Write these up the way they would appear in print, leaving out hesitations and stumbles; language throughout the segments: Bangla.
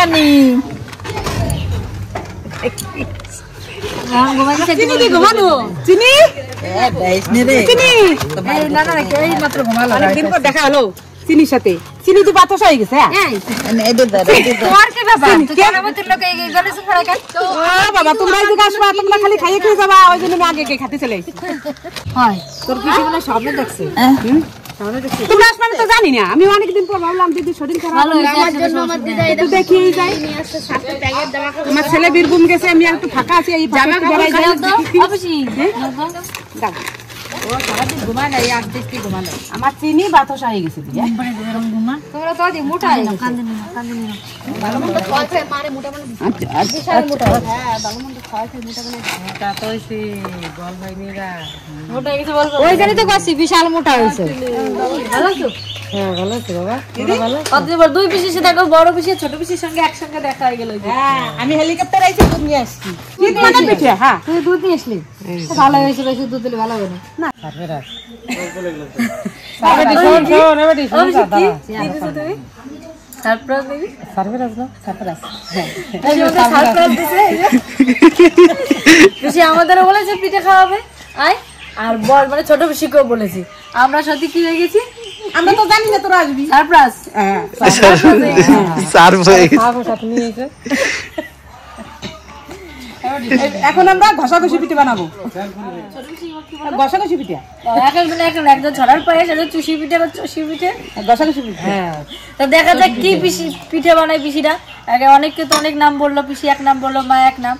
পানি চিনি কি ঘুমানো চিনি চিনি না না এই মাত্র ঘুমালো অনেকদিন পর দেখা হলো চিনির সাথে চিনি তো বাতাস হয়ে গেছে তোমার কি ব্যাপার কেরামতের লোক এই গলে সুফড়া কেন ও বাবা তোমরা এদিকে আসবা তোমরা খালি খাইয়ে খেয়ে যাবা ওই জন্য আমি আগে খেতে চলে এসেছি হয় তোর কিছু মনে সামনে দেখছে তোমরা আসবে আমি তো জানি না আমি অনেকদিন পর ভাবলাম দিদি শরীর খারাপ আমার জন্য আমার দিদা এটা দেখিয়ে যাই আমার ছেলে বীরভূম গেছে আমি একটু ফাঁকা আছি এই জামা বেরাই যাই অবশ্যই দাও ও সারাদিন ঘুমায় না এই আসতে ঘুমানো আমার চিনি বাতাস হয়ে গেছে দিদি তোমরা তো আদি মোটা হয়ে গেছে কান্দে না ভালো মন্দ খাওয়াছে মারে মোটা মানে বিশাল মোটা হ্যাঁ ভালো মন্দ খাওয়াছে মোটা মানে মোটা তো হইছে বল ভাই মেয়েরা মোটা হয়ে গেছে বল ওই জানি তো কইছি বিশাল মোটা হইছে ভালো আছো হ্যাঁ ভালো আছি বাবা ভালো কতবার দুই পিসি দেখো বড় পিসি ছোট পিসির সঙ্গে একসঙ্গে দেখা হয়ে গেল হ্যাঁ আমি হেলিকপ্টার আইছি দুধ নিয়ে আসছি ঠিক মানে পিঠে হ্যাঁ তুই দুধ নিয়ে আসলি ভালো হয়েছে বেশি দুধ দিলে ভালো হবে না সারফেরাস বলে গেল তো সারফেরাস শোন এবারে শোন দাদা কি দিছো তুমি সারপ্রাইজ দিবি সারফেরাস না সারফেরাস এই যে সারপ্রাইজ দিছে পিসি আমাদেরও বলেছে পিঠে খাওয়াবে আয় আর বল মানে ছোট পিসিকেও বলেছি আমরা সত্যি কি হয়ে গেছি আমরা তো জানি না তোরা আসবি সারপ্রাইজ হ্যাঁ সারপ্রাইজ খাবো সাথে নিয়ে এসে এখন আমরা ঘষাঘষি পিঠে বানাবো ঘষাঘষি পিঠে একজন ছড়ার পায়ে চুষি পিঠে বা চষি পিঠে ঘষাঘষি পিঠে হ্যাঁ তো দেখা যাক কি পিঠে বানায় পিসিরা আগে অনেককে তো অনেক নাম বললো পিসি এক নাম বললো মা এক নাম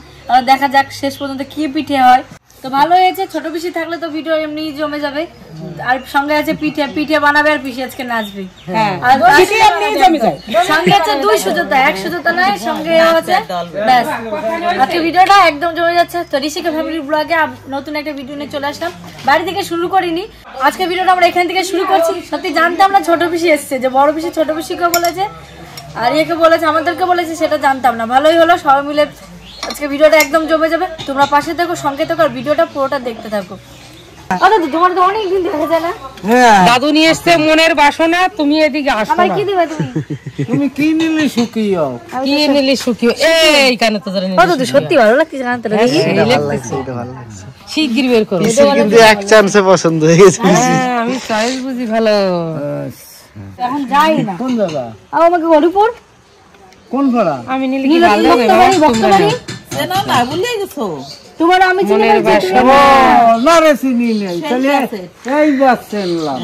দেখা যাক শেষ পর্যন্ত কি পিঠে হয় তো ভালো হয়েছে ছোট পিসি থাকলে তো ভিডিও এমনি জমে যাবে আর সঙ্গে আছে পিঠে পিঠে বানাবে আর পিসি আজকে নাচবে আর পিঠে এমনি জমে যায় সঙ্গে আছে দুই সুজতা এক সুজতা নাই সঙ্গে আছে ব্যাস আজকে ভিডিওটা একদম জমে যাচ্ছে তো ঋষিকা ফ্যামিলি ব্লগে নতুন একটা ভিডিও নিয়ে চলে আসলাম বাড়ি থেকে শুরু করিনি আজকে ভিডিওটা আমরা এখান থেকে শুরু করছি সত্যি জানতাম না ছোট পিসি এসছে যে বড় পিসি ছোট পিসিকে বলেছে আর একে বলেছে আমাদেরকে বলেছে সেটা জানতাম না ভালোই হলো সবাই মিলে আজকে ভিডিওটা একদম জমে যাবে তোমরা পাশে থাকো সঙ্গে থাকো আর ভিডিওটা পুরোটা দেখতে থাকো তোমার তো অনেক দিন দেখা যায় না দাদু নিয়ে এসছে মনের বাসনা তুমি এদিকে আসো না কি দিবে তুমি কি নিলে শুকিও কি নিলে শুকিও এই কানে তো জানি দাদু সত্যি ভালো লাগছে জানতে লাগছে এটা ভালো লাগছে শিগগির বের করো কিন্তু এক চান্সে পছন্দ হয়ে গেছে হ্যাঁ আমি চয়েস বুঝি ভালো এখন যাই না কোন জায়গা আমাকে হরিপুর কোন পাড়া আমি নিলে কি ভালো লাগে ভক্তবাড়ি না না ভুলে গেছো তোমার আমি চিনি না রে চিনি নাই চলে এই বাসেনলাম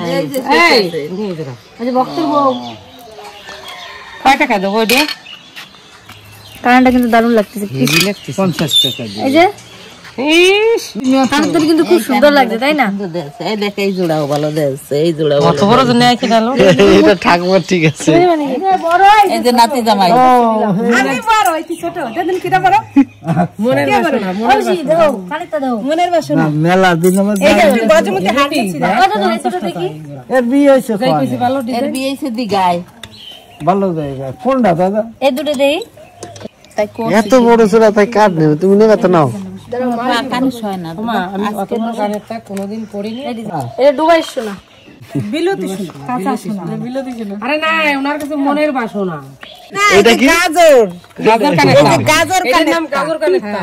এই আজ ভক্তের বউ কয় টাকা দেবো রে কারণটা কিন্তু দারুণ লাগতেছে 50 টাকা এই যে কারণটা কিন্তু খুব সুন্দর লাগছে তাই না এই দেখ এই জোড়াও ভালো দেছে এই জোড়াও কত বড় জন্য আছে গেল এটা ঠাকুমার ঠিক আছে বড় এই যে নাতি জামাই আমি বড় হইছি ছোট দেন কিটা বড় মনের বাসনা দাও কালিতা দাও মনের বাসনা মেলা দিন আমাদের এই যে বাজমতে হাত দিছি কত দাও ছোট দেখি এর বিয়ে হইছে কই কইছি ভালো এর বিয়ে হইছে দিগায় ভালো জায়গা কোনটা দাদা এই দুটো দেই তাই কোন এত বড় ছোট তাই কাট নেবে তুমি নেবে তো নাও মা কানে ছয় না মা আমি অত বড় কানেরটা কোনোদিন পড়িনি এটা ডুবাই শোনা বিলতি শোনা কাঁচা শোনা বিলতি শোনা আরে না ওনার কাছে মনের বাসনা এটা কি গাজর কানেরটা এই যে গাজর কানের নাম গাজর কানেরটা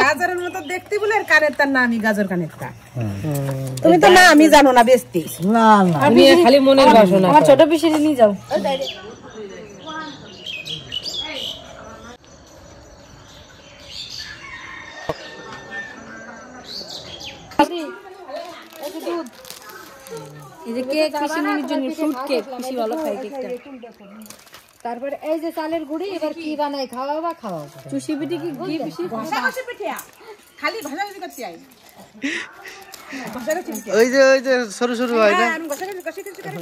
গাজরের মতো দেখতে বলে এর কানেরটার নামই গাজর কানেরটা তুমি তো না আমি জানো না বেস্তি না না আমি খালি মনের বাসনা আমার ছোট পিসি নিয়ে যাও এই যে কেক পিসিমনির জন্য ফ্রুট কেক পিসি ভালো খায় কেকটা তারপর এই যে চালের গুঁড়ি এবার কি বানাই খাওয়াবা খাওয়া চুষি পিঠে কি ঘি পিসি ঘষাঘষি পিঠে খালি ভাজাভাজি করতে আই ঘষাঘষি পিঠে ওই যে সরু সরু হয় না আমি ঘষাঘষি করতে করে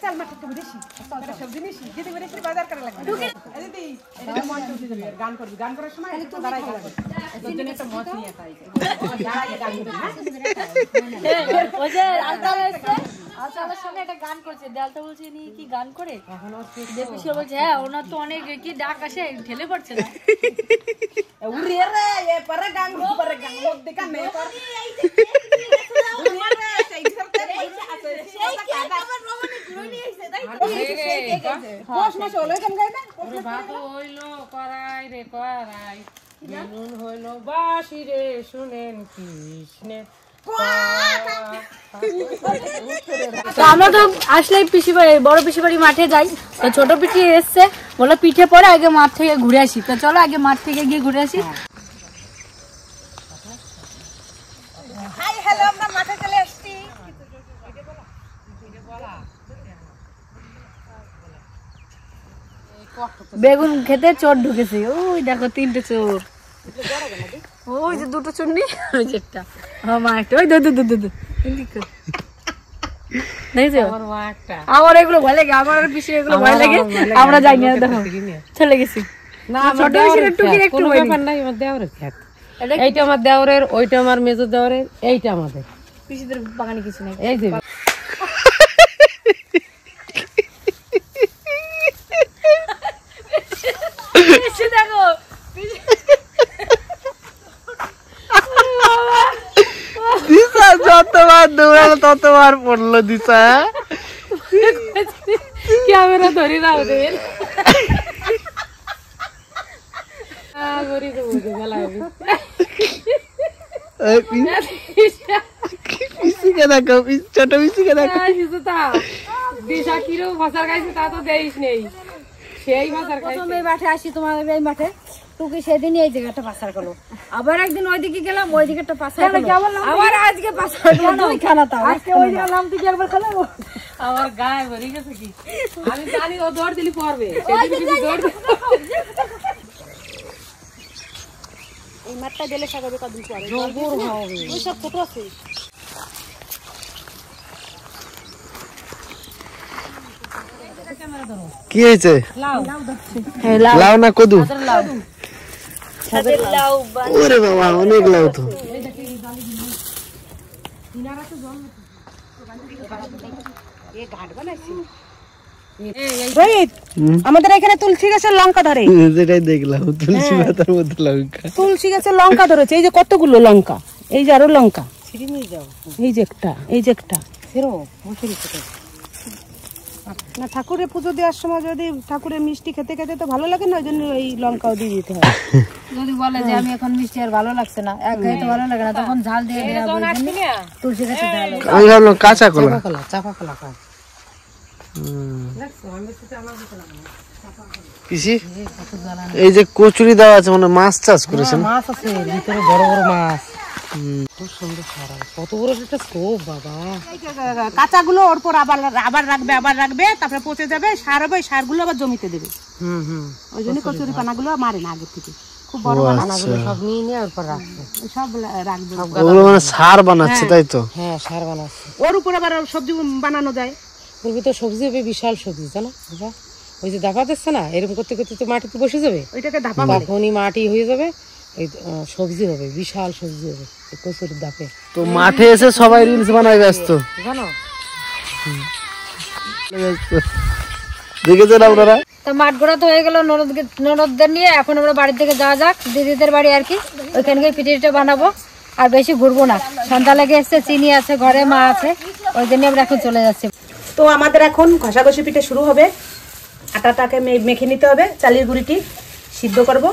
চাল মাছ একটু বেশি সব জিনিস যেতে করে বাজার করা লাগবে এই দিদি এটা মন চলতে যাবে গান করবি গান করার সময় একটু দাঁড়াই থাকবে এর জন্য একটা মত নিয়ে আসা হইছে দাঁড়াই গান করবি হ্যাঁ ওই যে আলতালের সামনে একটা গান করছে দেলতা বলছে নি কি গান করে এখন যে পিসি বলছে হ্যাঁ ওনার তো অনেক কি ডাক আসে ঠেলে পড়ছে না উড়ে রে এ পরে গান লোক দেখা নে পর উড়ে সেই ধরতে পয়সা আছে সেই কি আমার রমণী ঘুরে নিয়ে আইছে তাই প্রশ্ন চলে কেন গায় না ভাত হইলো করাই রে করাই বেলুন হইলো বাসি রে শুনেন কৃষ্ণের। তো আমরা তো আসলে পিসি বাড়ি, বড় পিসি বাড়ি মাঠে যাই। তো ছোট পিঠে এসছে, বলে পিঠে পরে আগে মাঠ থেকে ঘুরে আসি। তো চলো আগে মাঠ থেকে গিয়ে ঘুরে আসি। বেগুন খেতে চোর ঢুকেছে, ওই দেখো 3টে চোর, ওই যে 2টো চুন্নি, ওই যে একটা মা একটা, ওই আমার এগুলো ভয় লাগে, আমার পিসি এগুলো ভয় লাগে, আমরা যাই না, দেখো চলে গেছি। এইটা আমার দেওরের, ওইটা আমার মেজর দেওরের, এইটা আমাদের পিসিদের বাগানে কিছু নেই। এই যে দেখো যতবার দৌড়ালো ততবার পড়লো দিশা। ক্যামেরা ধরি না ওদের পিসিকে দেখো, ছোট পিসিকে দেখো। দিশা কিরো ভাষার খাইছে তা তো দেইস নেই, সেই ভাষার খাইছে। প্রথমে মাঠে আসি তোমার এই মাঠে, টুকি সেদিনই এই জায়গাটা পাসার করলো, আবার একদিন ওইদিকে গেলাম, ওই দিকে একটা পাসার করলো, আবার আজকে পাসার করলো, ওই খানা তাও আজকে ওই দিকে নাম থেকে একবার খেলাবো। আমার গায়ে ভরে গেছে কি, আমি জানি ও দৌড় দিলি পড়বে, সেদিন কিছু দৌড় এই মাঠটা দিলে সাগরে কদিন পরে জবর হবে, ওই সব ছোট আছে। কি হয়েছে? লাউ লাউ না কদু? লাউ ওরে বাবা, অনেক লাউ তো। আমাদের এখানে তুলসী গাছের লঙ্কা ধরে, যেটাই দেখলাম তুলসী পাতার মধ্যে লঙ্কা। তুলসী গাছের লঙ্কা ধরেছে, এই যে কতগুলো লঙ্কা, এই যে আরো লঙ্কা, এই যে একটা, এই যে একটা না। ঠাকুরের পুজো দেওয়ার সময় যদি ঠাকুরের মিষ্টি খেতে খেতে তো ভালো লাগে না, ওই জন্য এই লঙ্কাও দিয়ে দিতে হয়। যদি বলে যে আমি এখন মিষ্টি আর ভালো লাগছে না, এক গায়ে তো ভালো লাগে না, তখন ঝাল দিয়ে দেওয়া তুলসী গাছে ঝাল। আমি ভাবলাম কাঁচা কলা। চাপা কলা খায় পিসি, এই যে কচুরি দেওয়া আছে, মানে মাছ চাষ করেছেন? মাছ আছে ভিতরে, বড় বড় মাছ, খুব সুন্দর সারা, কত বড় একটা স্টোভ বাবা। কাঁচাগুলো ওর পর আবার রাখবে, তারপরে পচে যাবে, সার হবে, সারগুলো আবার জমিতে দেবে। ওই জন্য কচুরি পানাগুলো মারে না আগে থেকে, খুব বড় পানাগুলো সব নিয়ে নিয়ে ওর পর রাখবে, সব রাখবে, ওগুলো মানে সার বানাচ্ছে, তাই তো? হ্যাঁ সার বানাচ্ছে, ওর উপর আবার সবজি বানানো যায়। ওর ভিতরে সবজি হবে, বিশাল সবজি, জানো বাবা, ওই যে ধাপা দিচ্ছে না, এরকম করতে করতে তো মাটিতে বসে যাবে, ওইটাকে ধাপা, তখনই মাটি হয়ে যাবে, এই সবজি হবে, বিশাল সবজি হবে কচুরির ধাপে। তো মাঠে এসে সবাই রিলস বানায় ব্যস্ত, জানো দেখেছেন আপনারা? তো মাঠ ঘোরা তো হয়ে গেল ননদদের নিয়ে, এখন আমরা বাড়ির থেকে যাওয়া যাক, দিদিদের বাড়ি আর কি, ওইখানে গিয়ে পিঠে বানাবো, আর বেশি ঘুরবো না, সন্ধ্যা লেগে এসছে, চিনি আছে ঘরে, মা আছে, ওই জন্য আমরা এখন চলে যাচ্ছি। তো আমাদের এখন ঘষাঘষি পিঠে শুরু হবে। আটাটাকে মেখে নিতে হবে, চালের গুঁড়িটি সিদ্ধ করব,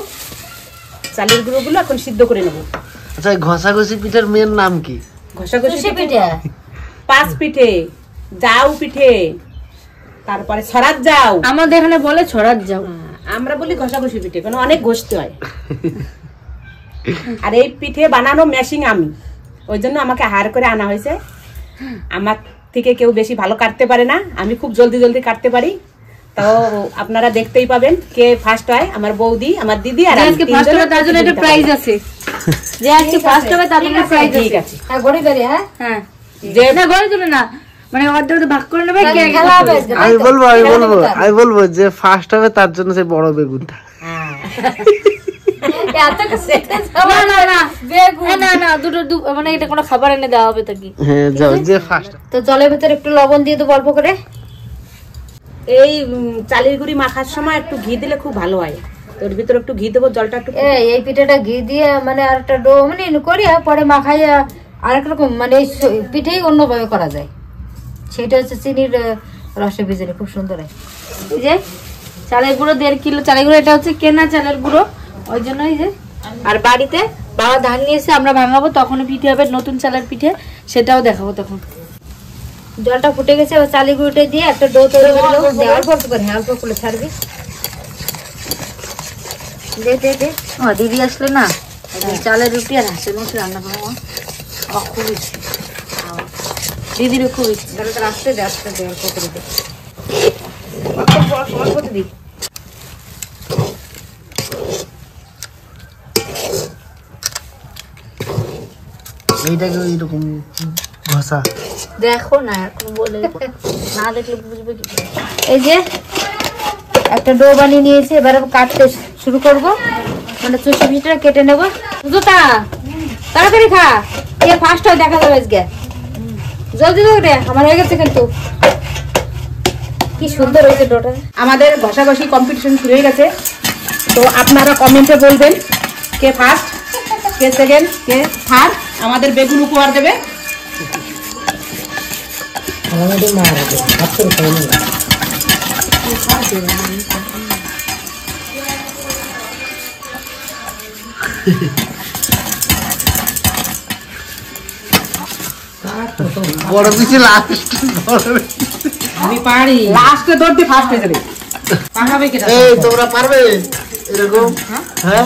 চালের গুঁড়োগুলো এখন সিদ্ধ করে নেব। আচ্ছা, ঘষাঘষি পিঠের মেন নাম কি? ঘষাঘষি পিঠে, পাঁচ পিঠে, জাউ পিঠে, তারপরে ছড়ার যাও, আমাদের এখানে বলে ছড়ার যাও, আমরা বলি ঘষাঘষি পিঠে, কারণ অনেক ঘষতে হয়। আর এই পিঠে বানানো মেশিং আমি, ওই জন্য আমাকে হায়ার করে আনা হয়েছে। আমার থেকে কেউ বেশি ভালো কাটতে পারে না, আমি খুব জলদি জলদি কাটতে পারি। তো আপনারা দেখতেই পাবেন কে ফার্স্ট হয়, আমার বৌদি, আমার দিদি, আর আজকে ফার্স্ট হবে তার জন্য একটা প্রাইজ আছে, যে আজকে ফার্স্ট হবে তার জন্য প্রাইজ আছে। ঠিক আছে, আর ঘড়ি বেরে, হ্যাঁ যে না ঘড়ি চলে না, মানে অর্ধেক ভাগ করে নেবে, কে খেলা হবে। আমি বলবো যে ফার্স্ট হবে তার জন্য সেই বড় বেগুনটা। মানে এটা কোনো খাবার এনে দেওয়া হবে তো কি? হ্যাঁ যাও, যে ফার্স্ট। তো জলের ভেতরে একটু লবণ দিয়ে দেবো অল্প করে। এই চালের গুঁড়ি মাখার সময় একটু ঘি দিলে খুব ভালো হয়, ওর ভিতরে একটু ঘি দেবো, জলটা একটু, এই পিঠাটা ঘি দিয়ে মানে আর একটা ডো মানে করিয়া পরে মাখাইয়া আরেক রকম, মানে পিঠেই অন্যভাবে করা যায়, সেটা হচ্ছে চিনির রসে ভিজালে খুব সুন্দর হয়। এই যে চালের গুঁড়ো 1.5 কিলো চালের গুঁড়ো, এটা হচ্ছে কেনা চালের গুঁড়ো, ওই জন্যই যে। আর বাড়িতে বাবা ধান নিয়েছে, আমরা ভাঙাবো, তখনই পিঠে হবে, নতুন চালের পিঠে, সেটাও দেখাবো তখন। জলটা ফুটে গেছে, এবার চালের গুঁড়োটা দিয়ে একটা ডো তৈরি করে দেবো। দেওয়ার পর করে অল্প করে ছাড়বি, দে দে দে। ও দিদি আসলে না, চালের রুটি আর হাঁসের মাংস রান্না করবো, আমার খুব ইচ্ছে, দিদিরও খুব ইচ্ছে। তাহলে তার আসতে দে, আসতে দে, অল্প করে দে, অল্প দিই। এইটাকে ওইরকম ঘষা দেখো না, এখন বলে না দেখলে বুঝবে কি। এই যে একটা ডো বানিয়ে নিয়েছি, এবার কাটতে শুরু করব, মানে চষি পিঠাটা কেটে নেবো। জুতা তাড়াতাড়ি খা, কে ফার্স্ট হয় দেখা যাবে আজকে, জলদি জলদি। আমার হয়ে গেছে কিন্তু, কি সুন্দর হয়েছে ডোটা। আমাদের ঘষাঘষি কম্পিটিশন শুরু হয়ে গেছে, তো আপনারা কমেন্টে বলবেন কে ফার্স্ট, কে সেকেন্ড, কে থার্ড আমাদের বেগুন উপহার দেবে। বড় পিছে লাস্ট, আমি পারি, লাস্টে দৌড় ফার্স্ট হয়ে যাবে। পাঠাবে কেটা? এই তোমরা পারবে এরকম? হ্যাঁ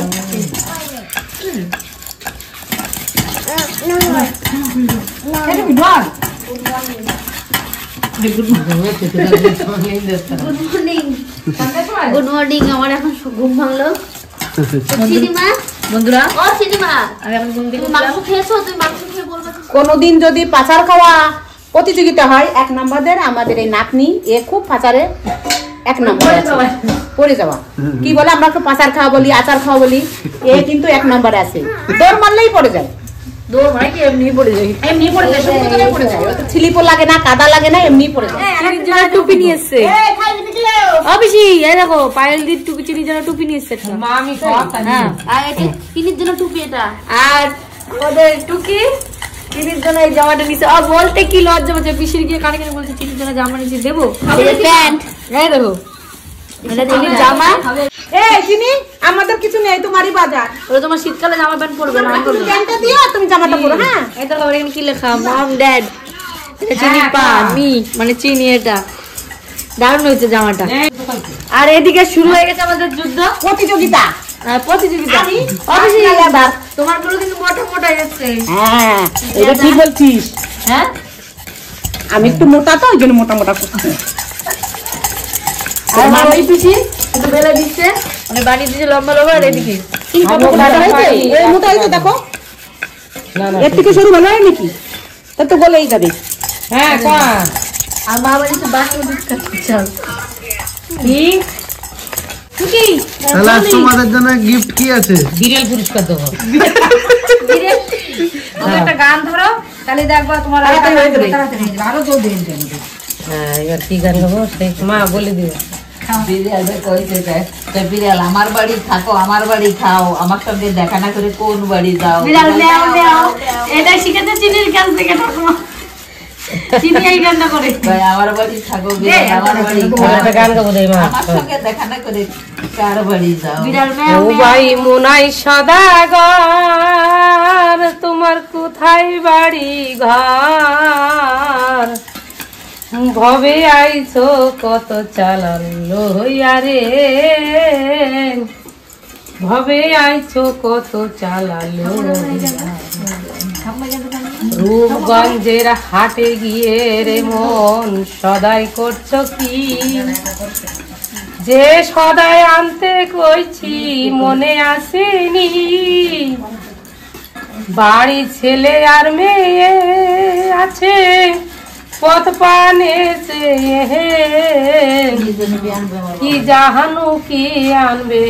গুড মর্নিং। আমার এখন ঘুম ভাঙলো। বন্ধুরা, ও সিনেমা আমি এখন ঘুম থেকে মাংস খেয়েছো? তুমি মাংস খেয়ে বলবে। কোনদিন যদি পাচার খাওয়া প্রতিযোগিতা হয়, 1 নম্বরদের আমাদের এই নাতনি, এ খুব পাচারে 1 নম্বর পড়ে যাওয়া। কি বলে আমরা একটু পাচার খাওয়া বলি, আচার খাওয়া বলি, এ কিন্তু 1 নম্বরে আছে। দৌড় মারলেই পড়ে যায়, দৌড় ভাই কি এমনি পড়ে যায়, এমনি পড়ে যায়, সত্যি করে পড়ে যায়। ওটা স্লিপও লাগে না, কাদা লাগে না, এমনি পড়ে যায়। চিনির জন্য টুপি নিয়ে এসছে। অবিশি, এই দেখো পায়েল দি টুপি, চিনির জন্য টুপি নিয়ে এসছে। হ্যাঁ, আর এটা চিনির জন্য টুপি, এটা আর ওদের টুকি চিনির জন্য এই জামাটা নিছে। আর বলতে কি লজ্জা হচ্ছে, পিসির গিয়ে কানে কানে বলছে চিনির জন্য জামা নিয়েছি, দেবো প্যান্ট। এই দেখো এটা চিনির জামা। এই চিনি, আমাদের কিছু নেই, তোমারই বাজার। ওরা তোমার শীতকালে জামা প্যান্ট পরবে না, তুমি প্যান্টটা দিও, তুমি জামাটা পরো। হ্যাঁ, এই দেখো এখানে কি লেখা, মম ড্যাড। এটা চিনি পা মি, মানে চিনি। এটা দারুণ হয়েছে জামাটা। আর এদিকে শুরু হয়ে গেছে আমাদের যুদ্ধ প্রতিযোগিতা। প্রতিযোগিতা। তোমার গুলো কিন্তু মোটা মোটা যাচ্ছে। হ্যাঁ, এটা ঠিক বলছিস। হ্যাঁ, আমি একটু মোটা, তো ওই জন্য মোটা মোটা করছি। আর ওই পিসি একটু বেলা দিচ্ছে, মানে বানিয়ে দিচ্ছে লম্বা লম্বা। আর এদিকে এই মোটা হয়েছে দেখো, এর থেকে সরু ভালো হয় নাকি? তা তো বলেই যাবে। হ্যাঁ, আর মা বাড়িতে বাকি দুধ খাচ্ছে। চল কি টুকি, তাহলে আজ তোমাদের জন্য গিফট কি আছে? বিড়াল পুরস্কার দেবো। একটা গান ধরো, তাহলে দেখবা তোমার আরো জোর দিন। হ্যাঁ, এবার কি গান গাবো সেই মা বলে দিও। বিড়াল আমার বাড়ি থাকো, আমার বাড়ি খাও, আমার সঙ্গে দেখা না করে কোন বাড়ি যাও। বিড়াল ম্যাও ম্যাও, এটা শিখেছে চিনির কাছ থেকে ঠাকুমা। চিনি এই গানটা করে, আমার বাড়ি থাকো, বিড়াল আমার বাড়ি খাও, গান গাবো দেই মা। আমার সঙ্গে দেখা না করে কার বাড়ি যাও। বিড়াল ম্যাও ও ভাই মোনাই সদাগর, তোমার কোথায় বাড়ি ঘর? ভবে আইছো কত চালালো রে, ভবে আইছো কত চালালো। রূপগঞ্জের হাটে গিয়ে রে মন সদাই করছো কি? যে সদাই আনতে কইছি মনে আসেনি, বাড়ি ছেলে আর মেয়ে আছে পথ পানে কি জাহানু কি আনবে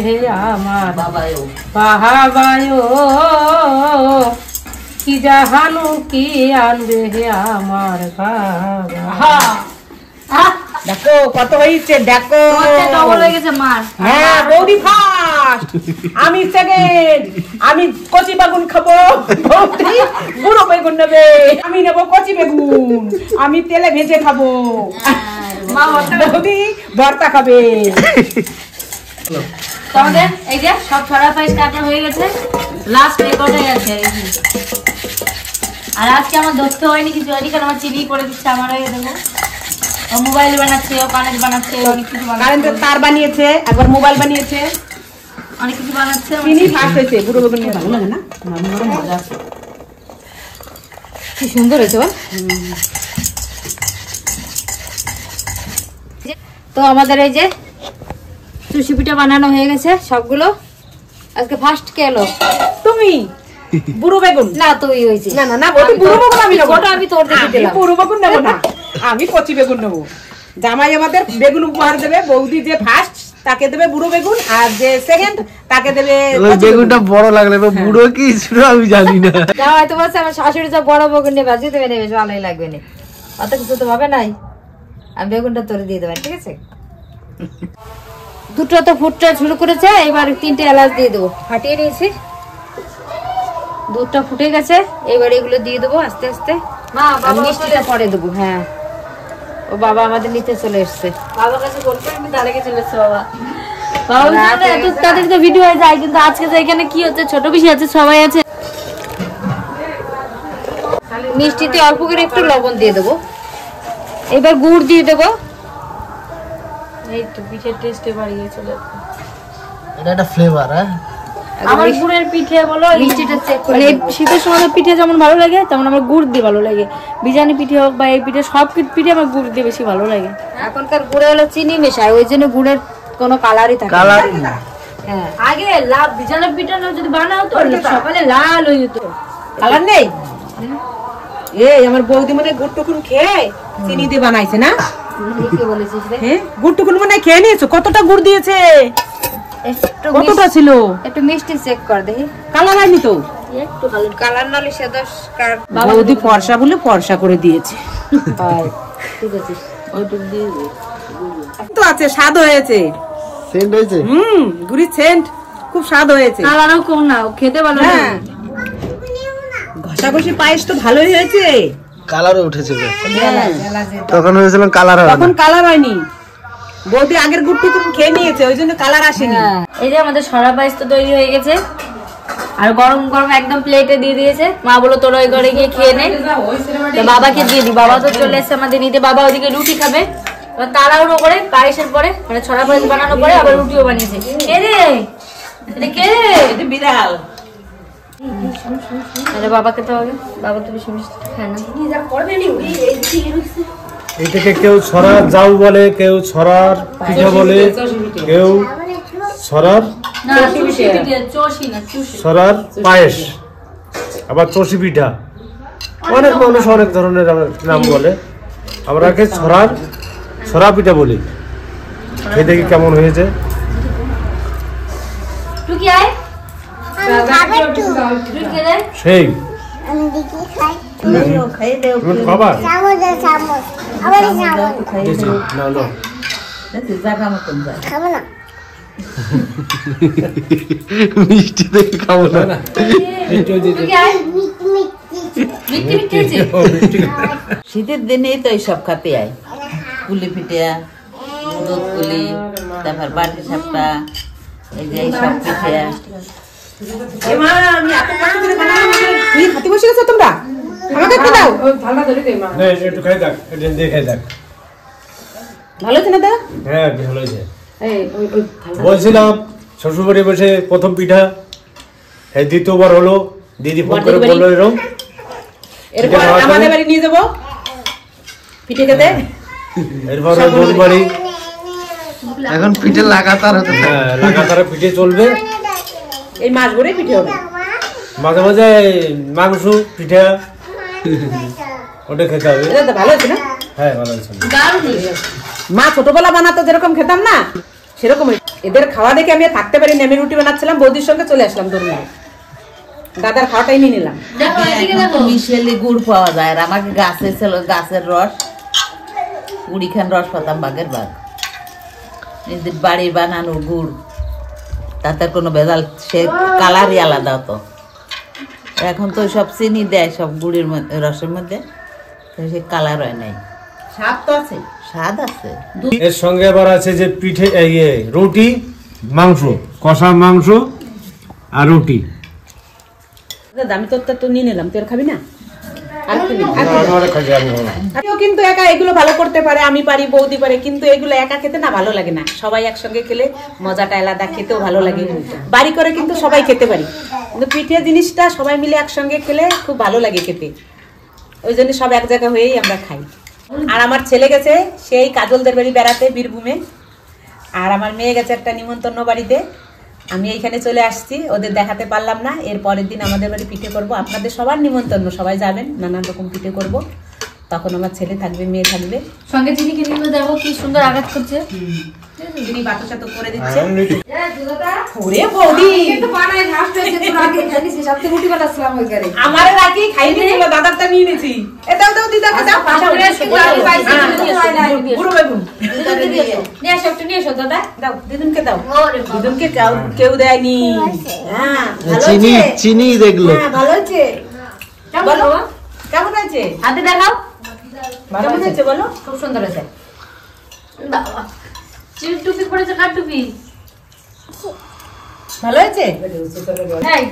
আমার বাহাবায়ো, কি জাহানু কি আনবে আমার বাবা। দেখো কত হয়েছে, দেখো ডবল হয়ে গেছে মার। হ্যাঁ, বৌদি ফার্স্ট, আমি সেকেন্ড। আমি কচি বেগুন খাবো, বৌদি বুড়ো বেগুন নেবে। আমি নেবো কচি বেগুন, আমি তেলে ভেজে খাবো, বৌদি ভর্তা খাবে। তো আমাদের এই যে সব ছড়া পায়েস কাটা হয়ে গেছে, লাস্ট রেকর্ড হয়ে গেছে। আর আজকে আমার ধরতে হয়নি, কিছু হয়নি, কারণ আমার চিনি করে দিচ্ছে আমার হয়ে দেবো। ও মোবাইল বানাচ্ছে, ও কানেক্ট বানাচ্ছে, অনেক কিছু বানাচ্ছে, কারেন্টের তার বানিয়েছে, একবার মোবাইল বানিয়েছে, অনেক কিছু বানাচ্ছে। চিনি ফার্স্ট হয়েছে। বুড়ো বেগুন নিয়ে ভালো লাগে না? মজা আছে, কি সুন্দর হয়েছে বল। তো আমাদের এই যে চুষি পিঠা বানানো হয়ে গেছে সবগুলো। আজকে ফার্স্ট কে এলো? তুমি বুড়ো বেগুন না তুই হয়েছে। না না না, ওটা বুড়ো বেগুন আমি নেবো। ওটা আমি তোর দেখে দিলাম। বুড়ো বেগুন নেবো না, আমি কচি বেগুন নেবো। জামাই আমাদের বেগুন উপহার দেবে, বৌদি যে ফার্স্ট তাকে দেবে বুড়ো বেগুন, আর যে সেকেন্ড তাকে দেবে ওই বেগুনটা বড় লাগলে এবার বুড়ো কি ছিল আমি জানি না। যা হয়তো বলছে আমার শাশুড়ি সব বড় বেগুন নিয়ে ভাজি দেবে, নেবে ভালোই লাগবে না, অত কিছু তো হবে নাই। আমি বেগুনটা তোরে দিয়ে দেবেন, ঠিক আছে? দুটো তো ফুটটা শুরু করেছে, এবার 3টে এলাচ দিয়ে দেবো, ফাটিয়ে নিয়েছি। দুধটা ফুটে গেছে, এবার এগুলো দিয়ে দেবো আস্তে আস্তে। আর মিষ্টিটা পরে দেবো। হ্যাঁ, ও বাবা আমাদের নিতে চলে এসছে। বাবার কাছে বলতে আমি তার আগে চলে এসেছি। বাবা তাদের তো ভিডিও হয়ে যায়, কিন্তু আজকে তো এখানে কি হচ্ছে, ছোট বেশি আছে, সবাই আছে। মিষ্টিতে অল্প করে একটু লবণ দিয়ে দেবো, এবার গুড় দিয়ে দেবো। এই তো পিঠের টেস্টে বাড়িয়ে চলে যাচ্ছে। এটা একটা ফ্লেভার। হ্যাঁ, আমার গুড়ের পিঠে বলো, মিষ্টিটা চেক করে মানে শীতের সময় পিঠে যেমন ভালো লাগে, তেমন আমার গুড় দিয়ে ভালো লাগে। বিরিয়ানি পিঠে হোক বা এই পিঠে, সব পিঠে আমার গুড় দিয়ে বেশি ভালো লাগে। এখনকার গুড়ে হলো চিনি মেশায়, ওই জন্য গুড়ের কোনো কালারই থাকে না। কালার হ্যাঁ, আগে লাভ বিজানা পিঠা যদি বানাও তো সকালে লাল হয়ে যেত। কালার নেই। এই আমার বৌদি মানে গুড় টুকুন খেয়ে চিনি দিয়ে বানাইছে না? ঠিকই বলেছিস রে। হ্যাঁ, গুড় টুকুন মানে খেয়ে নিয়েছো? কতটা গুড় দিয়েছে? একটু কতটা ছিল? একটু মিষ্টি চেক কর দেখি। কালার হয়নি তো? একটু ভালো কালার নালে সে দোষ কার। বৌদি ফর্সা বলে ফর্সা করে দিয়েছে। হয়, ঠিক আছে। তো আছে, স্বাদ হয়েছে। সেন্ট হয়েছে। গুড়ির সেন্ট খুব স্বাদ হয়েছে। কালারও কম না, খেতে ভালো হ্যাঁ, ঘষাঘষি পায়েস তো ভালোই হয়েছে। কালারও উঠেছিল, তখন হয়েছিলাম কালার হবে তখন না। কালার হয়নি, বৌদি আগের গুড় টুকুন খেয়ে নিয়েছে, ওই জন্য কালার আসেনি। এই যে আমাদের সরা পায়েস তো তৈরি হয়ে গেছে, আর গরম গরম একদম প্লেটে দিয়ে দিয়েছে। মা বলো তোর ওই ঘরে গিয়ে খেয়ে নে, তো বাবাকে দিয়ে দি। বাবা তো চলে এসছে আমাদের নিতে, বাবা ওদিকে রুটি খাবে। এবার তাড়াহুড়ো করে পায়েসের পরে, মানে ছড়া পায়েস বানানোর পরে আবার রুটিও বানিয়েছে। কে রে এটা, কে রে? এটা বিড়াল। আরে বাবাকে তো আগে, বাবা তো বেশি মিষ্টি খায় না। এটাকে কেউ ছড়ার জাউ বলে, কেউ ছড়ার পিঠা বলে, কেউ ছড়ার না চুষি পিঠে, চষি না চুষি। ছড়ার পায়েস, আবার চষি পিঠা। অনেক মানুষ অনেক ধরনের নাম বলে, আমরা কে ছড়ার ছড়া পিঠা বলি। খেয়ে দেখি কেমন হয়েছে। টুকি আয়, টুকি রে। সেই তুমি খাবার দিয়েছি? না না, জায়গা মতন যায়। মিষ্টি দেখে খাবো না। টুকি আয়, মিষ্টি মিষ্টি হয়েছে। শীতের দিনে তো এইসব খাতে আয়, পুলি পিঠা, দুধ পুলি, তারপর বাটি সাপটা, এই যে এইসব পিঠা। মা, আমি এত কষ্ট করে বানালাম, তুমি খাতে বসে গেছো তোমরা? আমাকে একটু দাও। না, একটু খাই দেখ, এটা দিয়ে খাই দেখ। ভালো হয়েছে না দাদা? হ্যাঁ ভালো হয়েছে। বলছিলাম শ্বশুরবাড়ি বসে প্রথম পিঠা, এই দ্বিতীয়বার হলো। দিদি ফোন করে বললো এরকম। এরপর আমাদের বাড়ি নিয়ে যাবো পিঠে খেতে। এরপর বোন বাড়ি, এখন পিঠে লাগাতার হতে থাকে। হ্যাঁ লাগাতার পিঠে চলবে। এই মাস ভরে পিঠে হবে। মাঝে মাঝে মাংস পিঠা ওটা খেতে হবে। এটা তো ভালো হয়েছে না? হ্যাঁ ভালো হয়েছে। মা ছোটবেলা বানাতো যেরকম খেতাম না, সেরকম। এদের খাওয়া দেখে আমি আর থাকতে পারিনি, আমি রুটি বানাচ্ছিলাম, বৌদির সঙ্গে চলে আসলাম ধরুন, দাদার খাওয়াটাই নিয়ে নিলাম। মিশেলি গুড় পাওয়া যায়, আর আমাকে গাছে ছিল গাছের রস, কুড়িখান রস পাতাম বাগের বাগ, নিজের বাড়ির বানানো গুড়, তাতে কোনো ভেজাল, সে কালারই আলাদা হতো। এখন তো সব চিনি দেয় সব গুড়ের মধ্যে, রসের মধ্যে, সে কালার হয় নাই। স্বাদ তো আছে, স্বাদ আছে। এর সঙ্গে আবার আছে যে পিঠে, রুটি মাংস, কষা মাংস আর রুটি। দাদা আমি তোরটা তো নিয়ে নিলাম, তুই আর খাবি না? আর কি নিবি? আমিও কিন্তু একা এগুলো ভালো করতে পারে, আমি পারি, বৌদি পারে, কিন্তু এগুলো একা খেতে না ভালো লাগে না। সবাই একসঙ্গে খেলে মজাটা আলাদা, খেতেও ভালো লাগে। বাড়ি করে কিন্তু সবাই খেতে পারি, কিন্তু পিঠে জিনিসটা সবাই মিলে একসঙ্গে খেলে খুব ভালো লাগে খেতে। ওই জন্য সব এক জায়গা হয়েই আমরা খাই। আর আমার ছেলে গেছে সেই কাজলদের বাড়ি বেড়াতে বীরভূমে, আর আমার মেয়ে গেছে একটা নিমন্ত্রণ বাড়িতে। আমি এইখানে চলে আসছি, ওদের দেখাতে পারলাম না। এর পরের দিন আমাদের বাড়ি পিঠে করব, আপনাদের সবার নিমন্ত্রণ, সবাই যাবেন, নানান রকম পিঠে করব। তখন আমার ছেলে থাকবে, মেয়ে থাকবে, সঙ্গে চিনিকে নিয়ে দেখো কি সুন্দর আঘাত করছে, যিনি বাতাসা তো করে দিচ্ছে। ওরে বৌদি আমারে রাখি খাইনি, দাদারটা নিয়ে নিয়েছি। দাও দাও দিদাকে দাও, নিয়ে আসো, একটু নিয়ে এসো দাদা, দাও দিদুনকে দাও। দিদুনকে কেউ দেয়নি। হ্যাঁ চিনি চিনি দেখলো। ভালো হয়েছে, বলো কেমন হয়েছে? হাতে দেখাও, কেমন হয়েছে বলো? খুব সুন্দর হয়েছে। বাবা চিনি টুপি পড়েছে, কার টুপি? ভালো হয়েছে? এই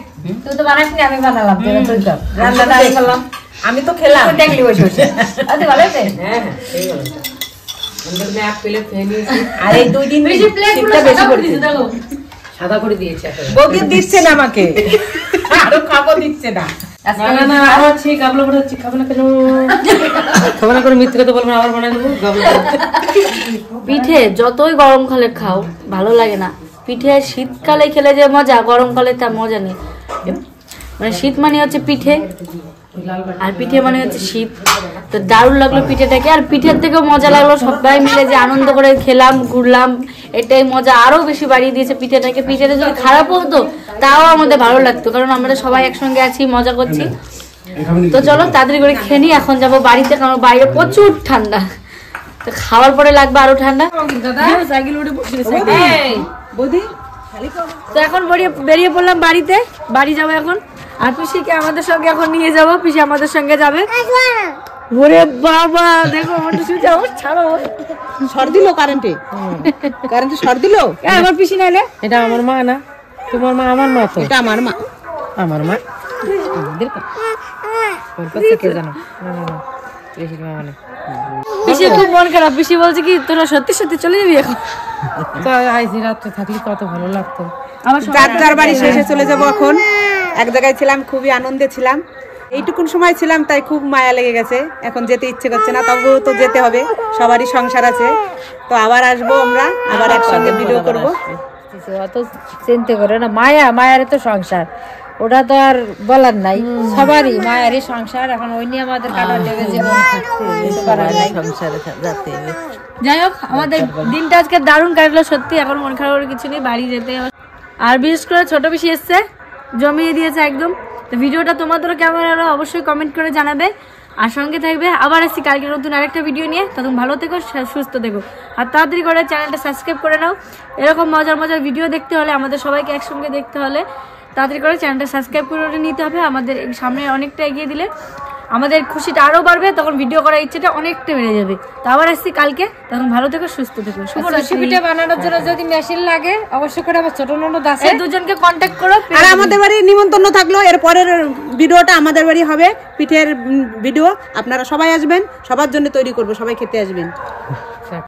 তুই তো বানাসনি, আমি বানালাম। রান্নাটা আমি খেলাম, আমি তো খেলাম। দেখলি বসে বসে। আচ্ছা ভালো হয়েছে। হ্যাঁ সেই ভালো হয়েছে। আর এই 2 দিন বেশি প্লেট গুলো শীতটা বেশি সাদা করে পড়েছে। দিতে দেখো। সাদা করে দিয়েছে বৌদি দিচ্ছে না আমাকে, আরো খাবো দিচ্ছে না। পিঠে যতই গরমকালে খাও ভালো লাগে না, পিঠে শীতকালে খেলে যে মজা, গরমকালে তার মজা নেই। মানে শীত মানে হচ্ছে পিঠে, আর পিঠে মানে হচ্ছে শীত। তো দারুণ লাগলো পিঠেটাকে, আর পিঠের থেকেও মজা লাগলো সবাই মিলে যে আনন্দ করে খেলাম, ঘুরলাম, এটাই মজা আরো বেশি বাড়িয়ে দিয়েছে পিঠেটাকে। পিঠেটা যদি খারাপ হতো তাও আমাদের ভালো লাগতো, কারণ আমরা সবাই একসঙ্গে আছি, মজা করছি। তো চলো তাড়াতাড়ি করে খেয়ে নিই, এখন যাবো বাড়িতে, কারণ বাইরে প্রচুর ঠান্ডা। তো খাওয়ার পরে লাগবে আরো ঠান্ডা। তো এখন বেরিয়ে পড়লাম বাড়িতে, বাড়ি যাবো এখন। আর পিসিকে আমাদের সঙ্গে এখন নিয়ে যাবো, পিসি আমাদের সঙ্গে যাবে। ওরে বাবা দেখো আমার যাও, ছাড়ো। সর দিল কারেন্টে, কারেন্টে সর দিল। আমার পিসি নাইলে এটা আমার মা না, তোমার মা আমার মা তো। এটা আমার মা, আমার মা। পিসি খুব মন খারাপ, পিসি বলছে কি তোরা সত্যি সত্যি চলে যাবি এখন? রাত্রে থাকলে কত ভালো লাগতো। যার যার বাড়ি শেষে চলে যাবো এখন। এক জায়গায় ছিলাম, খুবই আনন্দে ছিলাম, এইটুকুন সময় ছিলাম, তাই খুব মায়া লেগে গেছে। এখন যেতে ইচ্ছে করছে না, তবুও তো যেতে হবে, সবারই সংসার আছে। তো আবার আসবো আমরা, আবার একসঙ্গে ভিডিও করবো। অত চিন্তা করে না, মায়া মায়ের তো সংসার, ওটা তো আর বলার নাই, সবারই মায়েরই সংসার। এখন ওই নিয়ে আমাদের কাটাতে হবে জীবন, যাই হোক আমাদের দিনটা আজকে দারুণ কাটলো সত্যি। এখন মন খারাপের কিছু নেই, বাড়ি যেতে হবে। আর বিশেষ করে ছোট পিসি এসছে, জমিয়ে দিয়েছে একদম। তো ভিডিওটা তোমাদেরও কেমন হলো অবশ্যই কমেন্ট করে জানাবে, আর সঙ্গে থাকবে। আবার আসছি কালকে নতুন আরেকটা ভিডিও নিয়ে, তখন ভালো থেকো, সুস্থ থেকো, আর তাড়াতাড়ি করে চ্যানেলটা সাবস্ক্রাইব করে নাও। এরকম মজার মজার ভিডিও দেখতে হলে, আমাদের সবাইকে একসঙ্গে দেখতে হলে তাড়াতাড়ি করে চ্যানেলটা সাবস্ক্রাইব করে নিতে হবে। আমাদের সামনে অনেকটা এগিয়ে দিলে আমাদের খুশিটা আরও বাড়বে, তখন ভিডিও করার ইচ্ছেটা অনেকটা বেড়ে যাবে। তো আবার আসছি কালকে, তখন ভালো থেকো, সুস্থ থেকো। পিঠা বানানোর জন্য যদি মেশিন লাগে অবশ্যই করে আমার ছোট ননদ আছে, এই দুজনকে কন্ট্যাক্ট করো। আর আমাদের বাড়ি নিমন্ত্রণ থাকলো, এর পরের ভিডিওটা আমাদের বাড়ি হবে, পিঠের ভিডিও। আপনারা সবাই আসবেন, সবার জন্য তৈরি করবো, সবাই খেতে আসবেন।